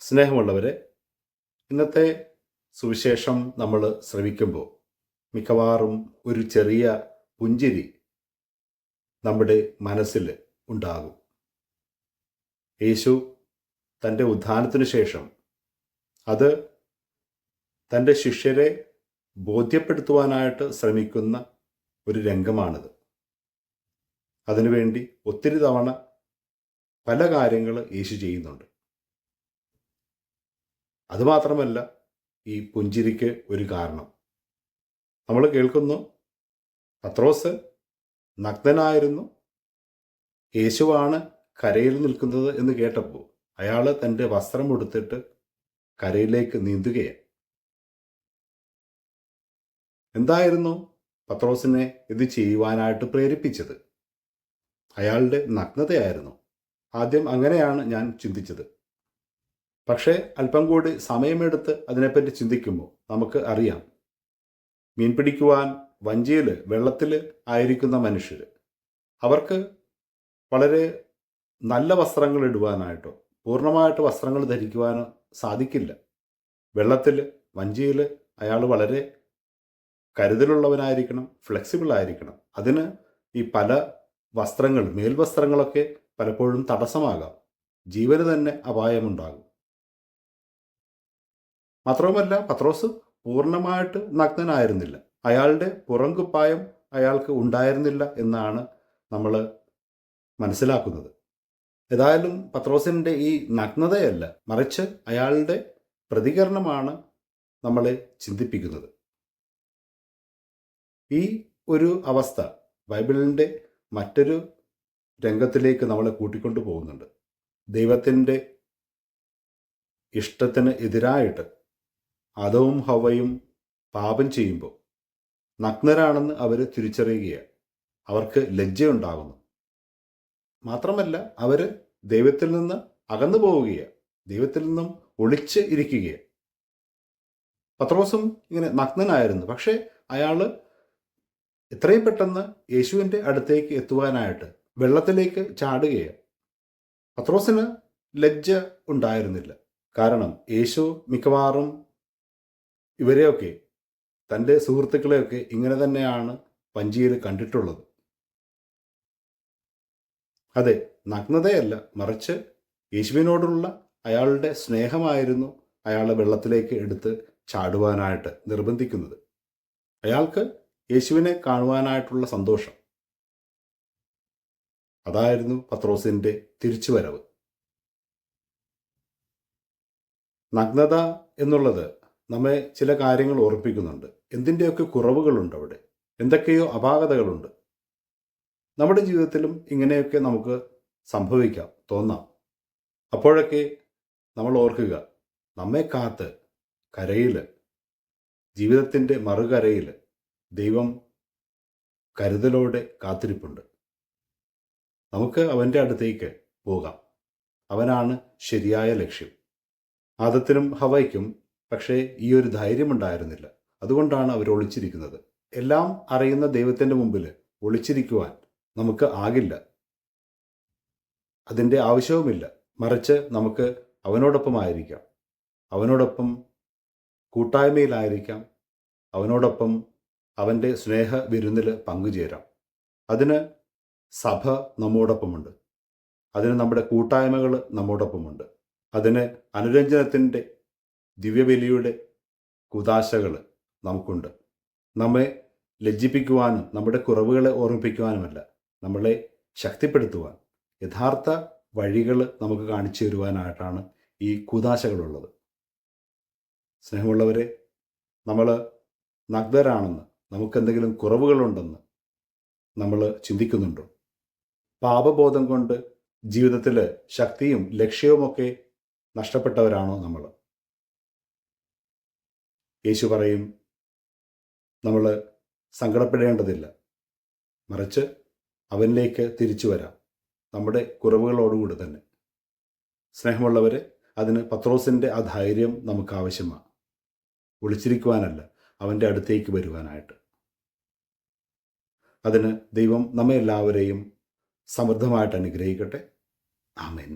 സ്നേഹമുള്ളവരെ, ഇന്നത്തെ സുവിശേഷം നമ്മൾ ശ്രവിക്കുമ്പോൾ മിക്കവാറും ഒരു ചെറിയ പുഞ്ചിരി നമ്മുടെ മനസ്സിൽ ഉണ്ടാകും. യേശു തൻ്റെ ഉത്ഥാനത്തിനു ശേഷം അത് തൻ്റെ ശിഷ്യരെ ബോധ്യപ്പെടുത്തുവാനായിട്ട് ശ്രമിക്കുന്ന ഒരു രംഗമാണിത്. അതിനുവേണ്ടി ഒത്തിരി തവണ പല കാര്യങ്ങൾ യേശു ചെയ്യുന്നുണ്ട്. അതുമാത്രമല്ല, ഈ പുഞ്ചിരിക്ക് ഒരു കാരണം നമ്മൾ കേൾക്കുന്നു. പത്രോസ് നഗ്നനായിരുന്നു, യേശുവാണ് കരയിൽ നിൽക്കുന്നത് എന്ന് കേട്ടപ്പോൾ അയാൾ തൻ്റെ വസ്ത്രം എടുത്തിട്ട് കരയിലേക്ക് നീന്തുകയാണ്. എന്തായിരുന്നു പത്രോസിനെ ഇത് ചെയ്യുവാനായിട്ട് പ്രേരിപ്പിച്ചത്? അയാളുടെ നഗ്നതയായിരുന്നു. ആദ്യം അങ്ങനെയാണ് ഞാൻ ചിന്തിച്ചത്. പക്ഷേ അല്പം കൂടി സമയമെടുത്ത് അതിനെപ്പറ്റി ചിന്തിക്കുമ്പോൾ നമുക്ക് അറിയാം, മീൻ പിടിക്കുവാൻ വഞ്ചിയിൽ വെള്ളത്തിൽ ആയിരിക്കുന്ന മനുഷ്യർ, അവർക്ക് വളരെ നല്ല വസ്ത്രങ്ങൾ ഇടുവാനായിട്ടോ പൂർണ്ണമായിട്ട് വസ്ത്രങ്ങൾ ധരിക്കുവാനോ സാധിക്കില്ല. വെള്ളത്തിൽ വഞ്ചിയിൽ അയാൾ വളരെ കരുതലുള്ളവനായിരിക്കണം, ഫ്ലെക്സിബിൾ ആയിരിക്കണം. അതിന് ഈ പല വസ്ത്രങ്ങൾ, മേൽവസ്ത്രങ്ങളൊക്കെ പലപ്പോഴും തടസ്സമാകാം, ജീവന് തന്നെ അപായമുണ്ടാകും. മാത്രവുമല്ല, പത്രോസ് പൂർണ്ണമായിട്ട് നഗ്നനായിരുന്നില്ല. അയാളുടെ പുറംകുപ്പായം അയാൾക്ക് ഉണ്ടായിരുന്നില്ല എന്നാണ് നമ്മൾ മനസ്സിലാക്കുന്നത്. ഏതായാലും പത്രോസിൻ്റെ ഈ നഗ്നതയല്ല, മറിച്ച് അയാളുടെ പ്രതികരണമാണ് നമ്മളെ ചിന്തിപ്പിക്കുന്നത്. ഈ ഒരു അവസ്ഥ ബൈബിളിൻ്റെ മറ്റൊരു രംഗത്തിലേക്ക് നമ്മളെ കൂട്ടിക്കൊണ്ടു പോകുന്നുണ്ട്. ദൈവത്തിൻ്റെ ഇഷ്ടത്തിന് എതിരായിട്ട് ആദവും ഹവ്വയും പാപം ചെയ്യുമ്പോൾ നഗ്നരാണെന്ന് അവർ തിരിച്ചറിയുകയാണ്. അവർക്ക് ലജ്ജയുണ്ടാകുന്നു. മാത്രമല്ല, അവർ ദൈവത്തിൽ നിന്ന് അകന്നു പോവുകയാണ്, ദൈവത്തിൽ നിന്നും ഒളിച്ച് ഇരിക്കുകയാണ്. പത്രോസും ഇങ്ങനെ നഗ്നനായിരുന്നു. പക്ഷേ അയാൾ എത്രയും പെട്ടെന്ന് യേശുവിൻ്റെ അടുത്തേക്ക് എത്തുവാനായിട്ട് വെള്ളത്തിലേക്ക് ചാടുകയാണ്. പത്രോസിന് ലജ്ജ ഉണ്ടായിരുന്നില്ല. കാരണം യേശു മിക്കവാറും ഇവരെയൊക്കെ, തൻ്റെ സുഹൃത്തുക്കളെയൊക്കെ ഇങ്ങനെ തന്നെയാണ് വഞ്ചിയിൽ കണ്ടിട്ടുള്ളത്. അതെ, നഗ്നതയല്ല, മറിച്ച് യേശുവിനോടുള്ള അയാളുടെ സ്നേഹമായിരുന്നു അയാളെ വെള്ളത്തിലേക്ക് എടുത്ത് ചാടുവാനായിട്ട് നിർബന്ധിക്കുന്നത്. അയാൾക്ക് യേശുവിനെ കാണുവാനായിട്ടുള്ള സന്തോഷം, അതായിരുന്നു പത്രോസിൻ്റെ തിരിച്ചുവരവ്. നഗ്നത എന്നുള്ളത് നമ്മെ ചില കാര്യങ്ങൾ ഓർപ്പിക്കുന്നുണ്ട്. എന്തിൻ്റെയൊക്കെ കുറവുകളുണ്ട് അവിടെ, എന്തൊക്കെയോ അപാകതകളുണ്ട്. നമ്മുടെ ജീവിതത്തിലും ഇങ്ങനെയൊക്കെ നമുക്ക് സംഭവിക്കാം, തോന്നാം. അപ്പോഴൊക്കെ നമ്മൾ ഓർക്കുക, നമ്മെ കാത്ത് കരയിൽ, ജീവിതത്തിൻ്റെ മറുകരയിൽ ദൈവം കരുതലോടെ കാത്തിരിപ്പുണ്ട്. നമുക്ക് അവൻ്റെ അടുത്തേക്ക് പോകാം. അവനാണ് ശരിയായ ലക്ഷ്യം. ആദത്തിനും ഹവയ്ക്കും പക്ഷേ ഈ ഒരു ധൈര്യമുണ്ടായിരുന്നില്ല. അതുകൊണ്ടാണ് അവർ ഒളിച്ചിരിക്കുന്നത്. എല്ലാം അറിയുന്ന ദൈവത്തിൻ്റെ മുമ്പിൽ ഒളിച്ചിരിക്കുവാൻ നമുക്ക് ആകില്ല. അതിൻ്റെ ആവശ്യവുമില്ല. മറിച്ച് നമുക്ക് അവനോടൊപ്പമായിരിക്കാം, അവനോടൊപ്പം കൂട്ടായ്മയിലായിരിക്കാം, അവനോടൊപ്പം അവൻ്റെ സ്നേഹ വിരുന്നിൽ പങ്കുചേരാം. അതിന് സഭ നമ്മോടൊപ്പമുണ്ട്, അതിന് നമ്മുടെ കൂട്ടായ്മകൾ നമ്മോടൊപ്പമുണ്ട്, അതിന് അനുരഞ്ജനത്തിൻ്റെ ദിവ്യബലിയുടെ കുദാശകൾ നമുക്കുണ്ട്. നമ്മെ ലജ്ജിപ്പിക്കുവാനും നമ്മുടെ കുറവുകളെ ഓർമ്മിപ്പിക്കുവാനുമല്ല, നമ്മളെ ശക്തിപ്പെടുത്തുവാൻ, യഥാർത്ഥ വഴികൾ നമുക്ക് കാണിച്ചു തരുവാനായിട്ടാണ് ഈ കുദാശകളുള്ളത്. സ്നേഹമുള്ളവരെ, നമ്മൾ നഗ്നരാണെന്ന്, നമുക്കെന്തെങ്കിലും കുറവുകളുണ്ടെന്ന് നമ്മൾ ചിന്തിക്കുന്നുണ്ടോ? പാപബോധം കൊണ്ട് ജീവിതത്തിൽ ശക്തിയും ലക്ഷ്യവുമൊക്കെ നഷ്ടപ്പെട്ടവരാണോ നമ്മൾ? യേശു പറയും, നമ്മൾ സങ്കടപ്പെടേണ്ടതില്ല, മറിച്ച് അവനിലേക്ക് തിരിച്ചു വരാം, നമ്മുടെ കുറവുകളോടുകൂടി തന്നെ. സ്നേഹമുള്ളവരെ, അതിന് പത്രോസിൻ്റെ ആ ധൈര്യം നമുക്ക് ആവശ്യമാണ്. ഒളിച്ചിരിക്കുവാനല്ല, അവൻ്റെ അടുത്തേക്ക് വരുവാനായിട്ട്. അതിന് ദൈവം നമ്മെ എല്ലാവരെയും സമൃദ്ധമായിട്ട് അനുഗ്രഹിക്കട്ടെ. ആമേൻ.